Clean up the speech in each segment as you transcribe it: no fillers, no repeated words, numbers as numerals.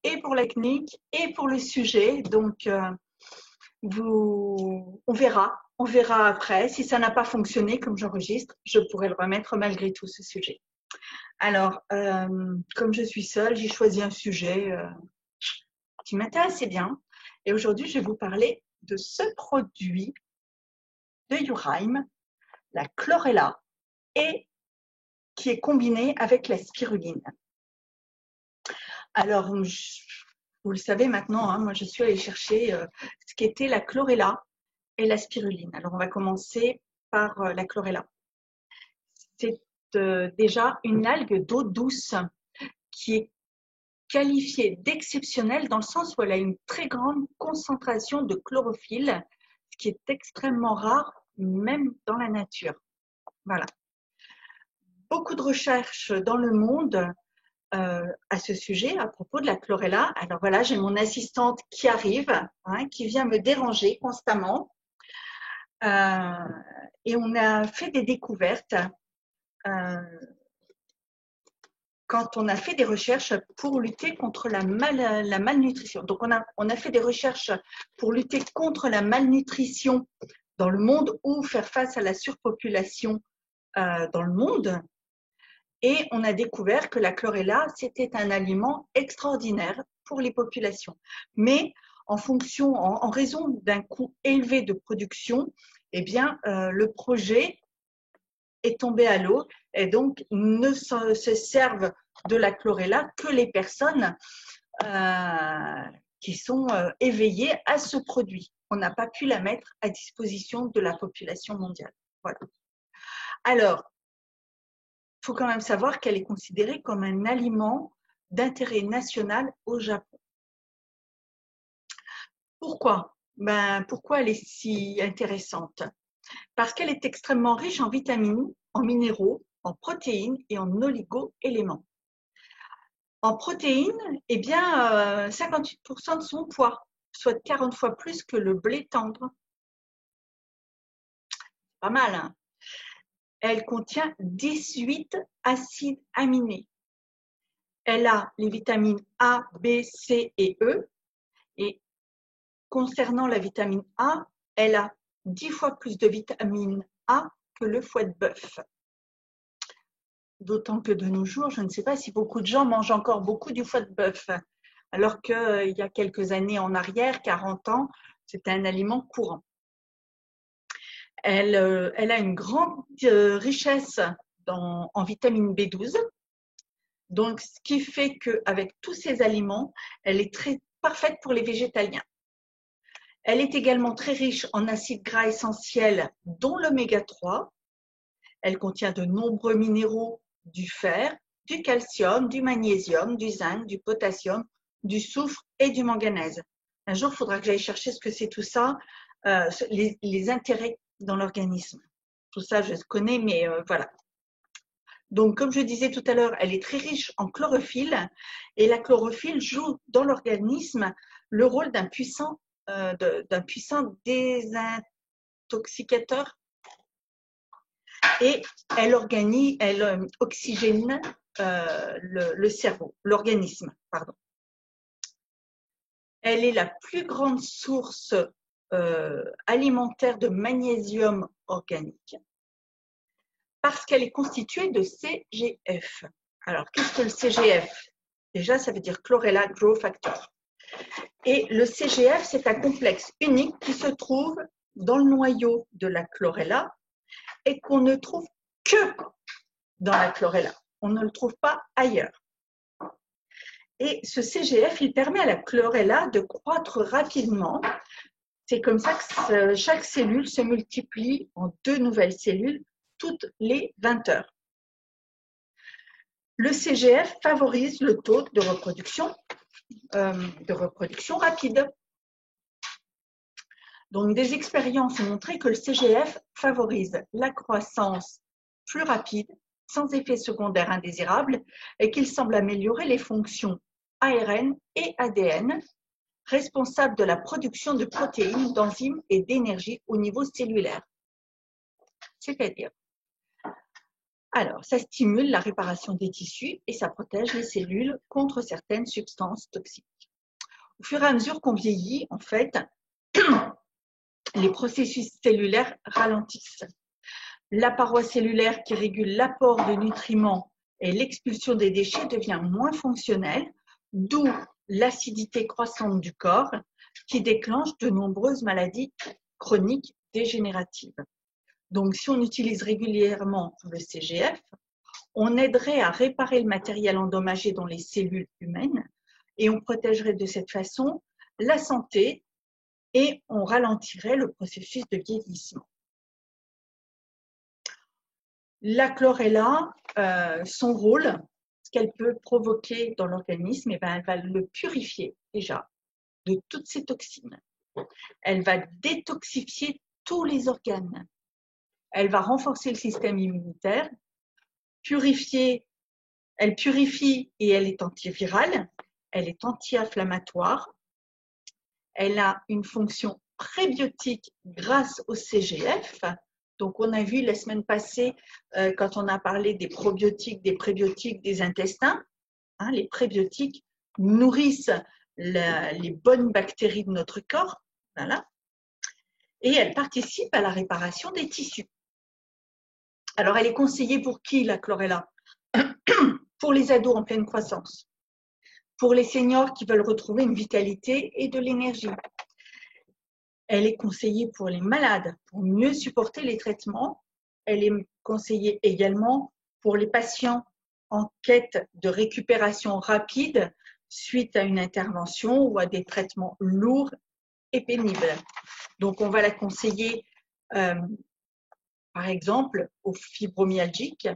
et pour la technique et pour le sujet. Donc, on verra après. Si ça n'a pas fonctionné comme j'enregistre, je pourrais le remettre malgré tout ce sujet. Alors, comme je suis seule, j'ai choisi un sujet qui m'intéresse assez bien. Et aujourd'hui, je vais vous parler de ce produit de Uraim, la chlorella, et qui est combiné avec la spiruline. Alors, vous le savez maintenant, hein, moi je suis allée chercher ce qu'était la chlorella et la spiruline. Alors, on va commencer par la chlorella. C'est déjà une algue d'eau douce qui est qualifiée d'exceptionnelle dans le sens où elle a une très grande concentration de chlorophylle, ce qui est extrêmement rare même dans la nature. Voilà. Beaucoup de recherches dans le monde à ce sujet, à propos de la chlorella. Alors voilà, j'ai mon assistante qui arrive, hein, qui vient me déranger constamment. Et on a fait des découvertes quand on a fait des recherches pour lutter contre la malnutrition. Donc on a fait des recherches pour lutter contre la malnutrition dans le monde ou faire face à la surpopulation dans le monde. Et on a découvert que la chlorella, c'était un aliment extraordinaire pour les populations. Mais en raison d'un coût élevé de production, eh bien, le projet est tombé à l'eau et donc ne se servent de la chlorella que les personnes qui sont éveillées à ce produit. On n'a pas pu la mettre à disposition de la population mondiale. Voilà. Alors, il faut quand même savoir qu'elle est considérée comme un aliment d'intérêt national au Japon. Pourquoi? Pourquoi elle est si intéressante? Parce qu'elle est extrêmement riche en vitamines, en minéraux, en protéines et en oligo-éléments. En protéines, eh bien, 58% de son poids, soit 40 fois plus que le blé tendre. Pas mal, hein? Elle contient 18 acides aminés. Elle a les vitamines A, B, C et E. Et concernant la vitamine A, elle a 10 fois plus de vitamine A que le foie de bœuf. D'autant que de nos jours, je ne sais pas si beaucoup de gens mangent encore beaucoup du foie de bœuf, alors qu'il y a quelques années en arrière, 40 ans, c'était un aliment courant. Elle a une grande richesse en vitamine B12, donc ce qui fait qu'avec tous ces aliments, elle est très parfaite pour les végétaliens. Elle est également très riche en acides gras essentiels, dont l'oméga 3. Elle contient de nombreux minéraux, du fer, du calcium, du magnésium, du zinc, du potassium, du soufre et du manganèse. Un jour, il faudra que j'aille chercher ce que c'est tout ça, les intérêts dans l'organisme. Tout ça, je connais, mais voilà. Donc, comme je disais tout à l'heure, elle est très riche en chlorophylle et la chlorophylle joue dans l'organisme le rôle d'un puissant désintoxicateur et elle oxygène le cerveau, l'organisme, pardon. Elle est la plus grande source alimentaire de magnésium organique parce qu'elle est constituée de CGF. Alors, qu'est-ce que le CGF? Déjà, ça veut dire Chlorella Growth Factor. Et le CGF, c'est un complexe unique qui se trouve dans le noyau de la chlorella et qu'on ne trouve que dans la chlorella. On ne le trouve pas ailleurs. Et ce CGF, il permet à la chlorella de croître rapidement. C'est comme ça que chaque cellule se multiplie en 2 nouvelles cellules toutes les 20 heures. Le CGF favorise le taux de reproduction rapide. Donc, des expériences ont montré que le CGF favorise la croissance plus rapide, sans effets secondaires indésirables, et qu'il semble améliorer les fonctions ARN et ADN, responsables de la production de protéines, d'enzymes et d'énergie au niveau cellulaire. C'est-à-dire, Alors, ça stimule la réparation des tissus et ça protège les cellules contre certaines substances toxiques. Au fur et à mesure qu'on vieillit, en fait, les processus cellulaires ralentissent. La paroi cellulaire qui régule l'apport de nutriments et l'expulsion des déchets devient moins fonctionnelle, d'où l'acidité croissante du corps qui déclenche de nombreuses maladies chroniques dégénératives. Donc, si on utilise régulièrement le CGF, on aiderait à réparer le matériel endommagé dans les cellules humaines et on protégerait de cette façon la santé et on ralentirait le processus de vieillissement. La chlorella, son rôle, ce qu'elle peut provoquer dans l'organisme, elle va le purifier déjà de toutes ces toxines. Elle va détoxifier tous les organes. Elle va renforcer le système immunitaire, elle purifie et elle est antivirale, elle est anti-inflammatoire, elle a une fonction prébiotique grâce au CGF. Donc, on a vu la semaine passée, quand on a parlé des probiotiques, des prébiotiques, des intestins, hein, les prébiotiques nourrissent les bonnes bactéries de notre corps, voilà, et elles participent à la réparation des tissus. Alors, elle est conseillée pour qui, la chlorella? Pour les ados en pleine croissance, pour les seniors qui veulent retrouver une vitalité et de l'énergie. Elle est conseillée pour les malades, pour mieux supporter les traitements. Elle est conseillée également pour les patients en quête de récupération rapide suite à une intervention ou à des traitements lourds et pénibles. Donc, on va la conseiller, par exemple, aux fibromyalgiques,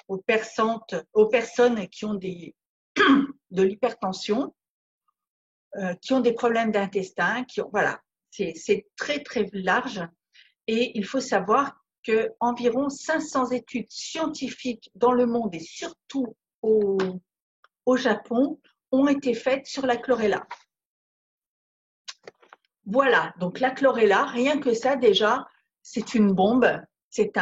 aux personnes qui ont de l'hypertension, qui ont des problèmes d'intestin, voilà. C'est très, très large et il faut savoir qu'environ 500 études scientifiques dans le monde et surtout au Japon ont été faites sur la chlorella. Voilà, donc la chlorella, rien que ça déjà, c'est une bombe, c'est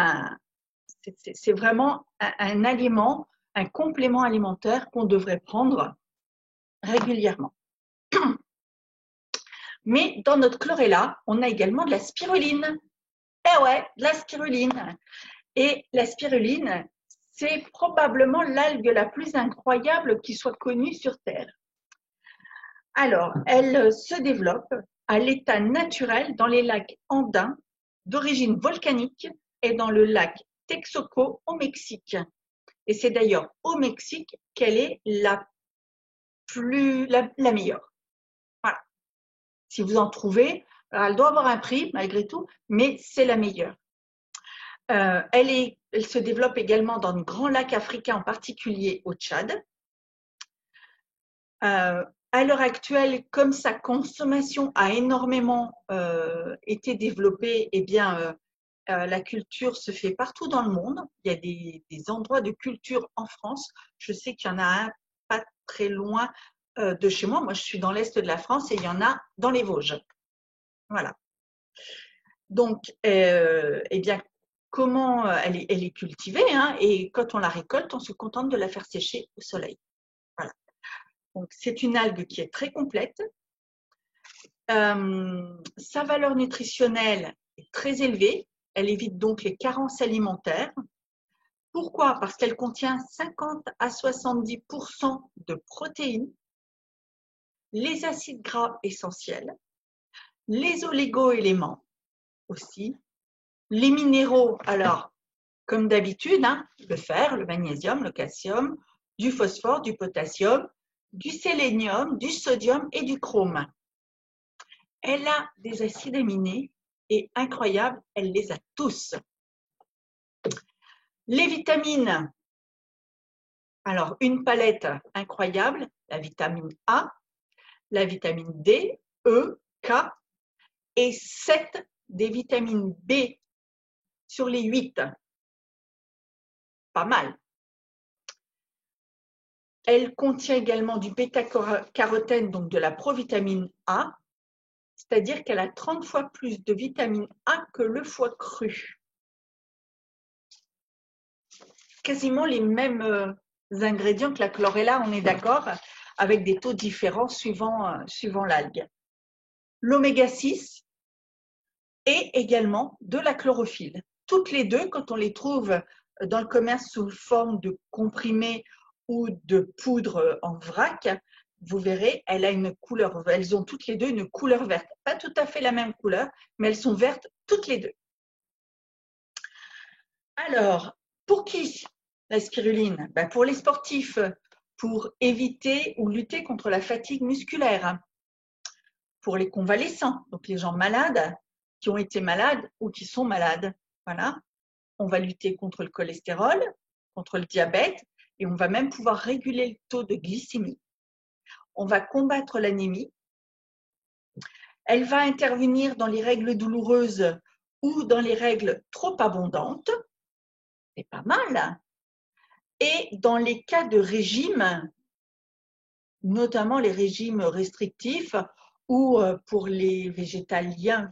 vraiment un aliment, un complément alimentaire qu'on devrait prendre régulièrement. Mais dans notre chlorella, on a également de la spiruline. Eh ouais, de la spiruline. Et la spiruline, c'est probablement l'algue la plus incroyable qui soit connue sur Terre. Alors, elle se développe à l'état naturel dans les lacs andins d'origine volcanique et dans le lac Texcoco au Mexique. Et c'est d'ailleurs au Mexique qu'elle est la meilleure. Voilà. Si vous en trouvez, elle doit avoir un prix malgré tout, mais c'est la meilleure. Elle se développe également dans de grands lacs africains, en particulier au Tchad. À l'heure actuelle, comme sa consommation a énormément été développée, eh bien, la culture se fait partout dans le monde. Il y a des endroits de culture en France. Je sais qu'il y en a un pas très loin de chez moi. Moi, je suis dans l'est de la France et il y en a dans les Vosges. Voilà. Donc, eh bien, comment elle est cultivée, hein, et quand on la récolte, on se contente de la faire sécher au soleil. Voilà. Donc, c'est une algue qui est très complète. Sa valeur nutritionnelle est très élevée. Elle évite donc les carences alimentaires. Pourquoi? Parce qu'elle contient 50 à 70% de protéines, les acides gras essentiels, les oligo-éléments aussi, les minéraux, alors, comme d'habitude, hein, le fer, le magnésium, le calcium, du phosphore, du potassium, du sélénium, du sodium et du chrome. Elle a des acides aminés et incroyable, elle les a tous. Les vitamines, alors une palette incroyable, la vitamine A, la vitamine D, E, K et 7 des vitamines B sur les 8. Pas mal. Elle contient également du bêta-carotène, donc de la provitamine A, c'est-à-dire qu'elle a 30 fois plus de vitamine A que le foie cru. quasiment les mêmes ingrédients que la chlorella, on est d'accord, avec des taux différents suivant l'algue. L'oméga 6 et également de la chlorophylle. Toutes les deux, quand on les trouve dans le commerce sous forme de comprimés ou de poudre en vrac, vous verrez, elles ont toutes les deux une couleur verte. Pas tout à fait la même couleur, mais elles sont vertes toutes les deux. Alors, pour qui la spiruline? Pour les sportifs, pour éviter ou lutter contre la fatigue musculaire. Pour les convalescents, donc les gens malades, qui ont été malades ou qui sont malades. Voilà. On va lutter contre le cholestérol, contre le diabète, et on va même pouvoir réguler le taux de glycémie. On va combattre l'anémie. Elle va intervenir dans les règles douloureuses ou dans les règles trop abondantes. C'est pas mal. Et dans les cas de régime, notamment les régimes restrictifs ou pour les végétariens,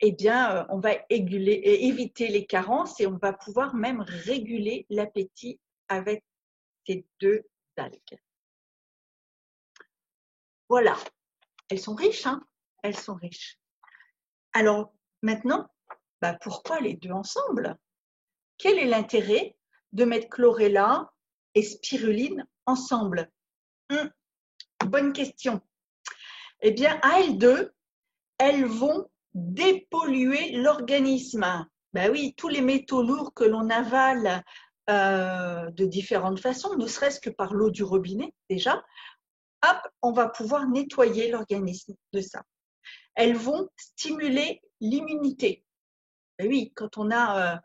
eh bien, on va éviter les carences et on va pouvoir même réguler l'appétit avec ces deux algues. Voilà, elles sont riches, hein? Elles sont riches. Alors, maintenant, pourquoi les deux ensemble? Quel est l'intérêt de mettre chlorella et spiruline ensemble? Bonne question. Eh bien, à elles deux, elles vont dépolluer l'organisme. Ben oui, tous les métaux lourds que l'on avale de différentes façons, ne serait-ce que par l'eau du robinet déjà, hop, on va pouvoir nettoyer l'organisme de ça. Elles vont stimuler l'immunité. Ben oui, quand on a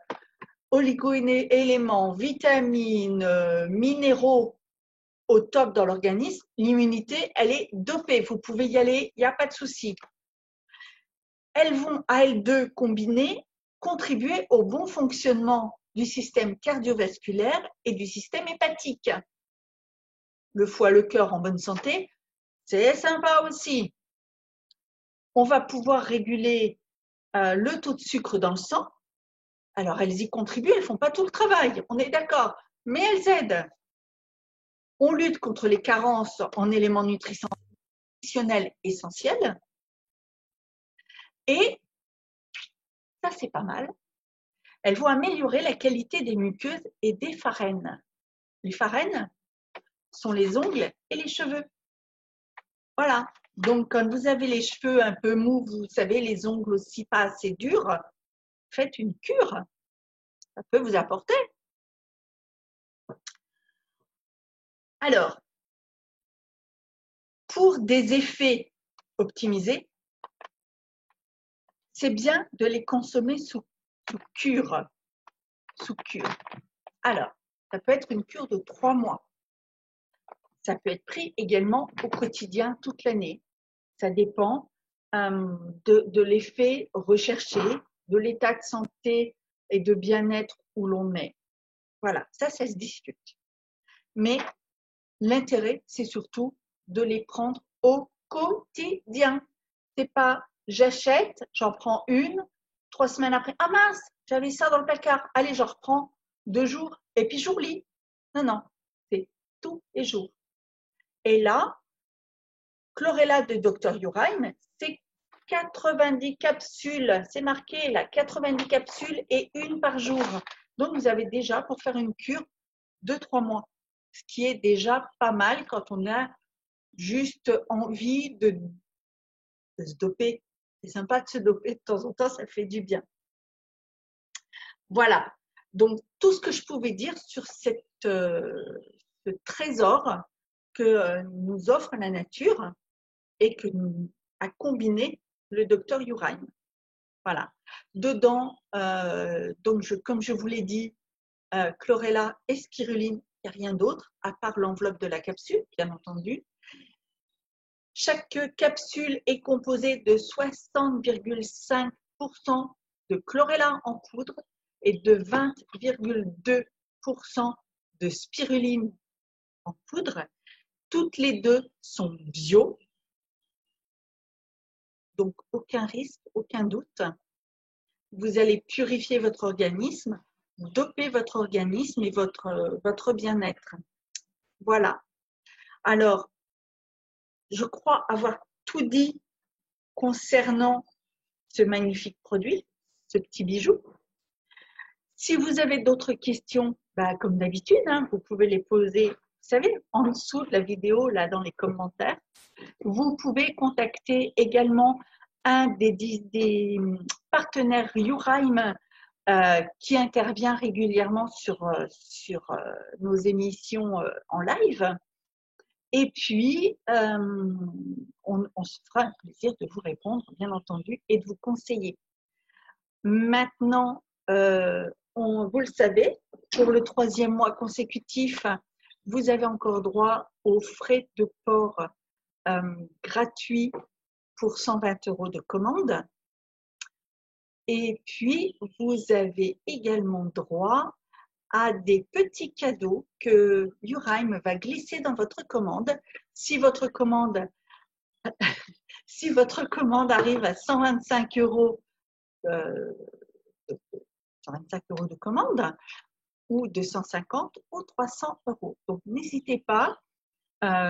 oligo-éléments, vitamines, minéraux au top dans l'organisme, l'immunité, elle est dopée. Vous pouvez y aller, il n'y a pas de souci. Elles vont, à elles deux combinées, contribuer au bon fonctionnement du système cardiovasculaire et du système hépatique. Le foie, le cœur en bonne santé, c'est sympa aussi. On va pouvoir réguler le taux de sucre dans le sang. Alors, elles y contribuent, elles ne font pas tout le travail, on est d'accord, mais elles aident. On lutte contre les carences en éléments nutritionnels essentiels. Et ça, c'est pas mal. Elles vont améliorer la qualité des muqueuses et des pharènes. Les pharènes sont les ongles et les cheveux. Voilà. Donc, quand vous avez les cheveux un peu mous, vous savez, les ongles aussi pas assez durs, faites une cure. Ça peut vous apporter. Alors, pour des effets optimisés, c'est bien de les consommer sous cure. Sous cure. Alors, ça peut être une cure de 3 mois. Ça peut être pris également au quotidien toute l'année. Ça dépend de l'effet recherché, de l'état de santé et de bien-être où l'on est. Voilà, ça se discute. Mais l'intérêt, c'est surtout de les prendre au quotidien. C'est pas j'achète, j'en prends une, 3 semaines après, ah mince, j'avais ça dans le placard, allez, j'en reprends 2 jours et puis j'oublie. Non, non, c'est tous les jours. Et là, chlorella de Dr. Uraim, c'est 90 capsules, c'est marqué là, 90 capsules et une par jour. Donc, vous avez déjà pour faire une cure de 3 mois, ce qui est déjà pas mal quand on a juste envie de se doper. C'est sympa de se doper de temps en temps, ça fait du bien. Voilà, donc tout ce que je pouvais dire sur ce trésor que nous offre la nature et que nous a combiné le docteur Uraim. Voilà. Dedans, donc comme je vous l'ai dit, chlorella et spiruline, il n'y a rien d'autre à part l'enveloppe de la capsule, bien entendu. Chaque capsule est composée de 60,5% de chlorella en poudre et de 20,2% de spiruline en poudre. Toutes les deux sont bio, donc aucun risque, aucun doute. Vous allez purifier votre organisme doper votre organisme et votre bien-être. Voilà. Alors, je crois avoir tout dit concernant ce magnifique produit, ce petit bijou. Si vous avez d'autres questions, bah, comme d'habitude, hein, vous pouvez les poser, vous savez, en dessous de la vidéo, là, dans les commentaires. Vous pouvez contacter également un des partenaires YouRhyme qui intervient régulièrement sur nos émissions en live. Et puis, on se fera un plaisir de vous répondre, bien entendu, et de vous conseiller. Maintenant, vous le savez, pour le 3e mois consécutif, vous avez encore droit aux frais de port gratuits pour 120 € de commande. Et puis, vous avez également droit à des petits cadeaux que YouRhyme va glisser dans votre commande. Si votre commande arrive à 125 €, 125 € de commande, ou 250 ou 300 €. Donc, n'hésitez pas.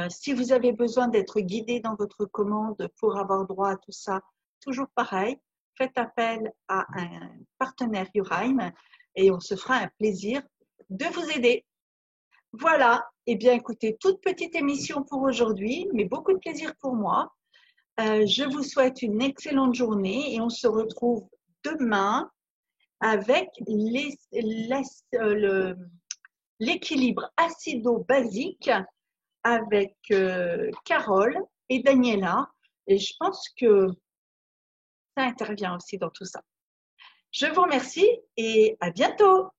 Si vous avez besoin d'être guidé dans votre commande pour avoir droit à tout ça, toujours pareil, faites appel à un partenaire YouRhyme et on se fera un plaisir de vous aider. Voilà, eh bien écoutez, toute petite émission pour aujourd'hui, mais beaucoup de plaisir pour moi. Je vous souhaite une excellente journée et on se retrouve demain avec l'équilibre acido-basique avec Carole et Daniela. Et je pense que ça intervient aussi dans tout ça. Je vous remercie et à bientôt.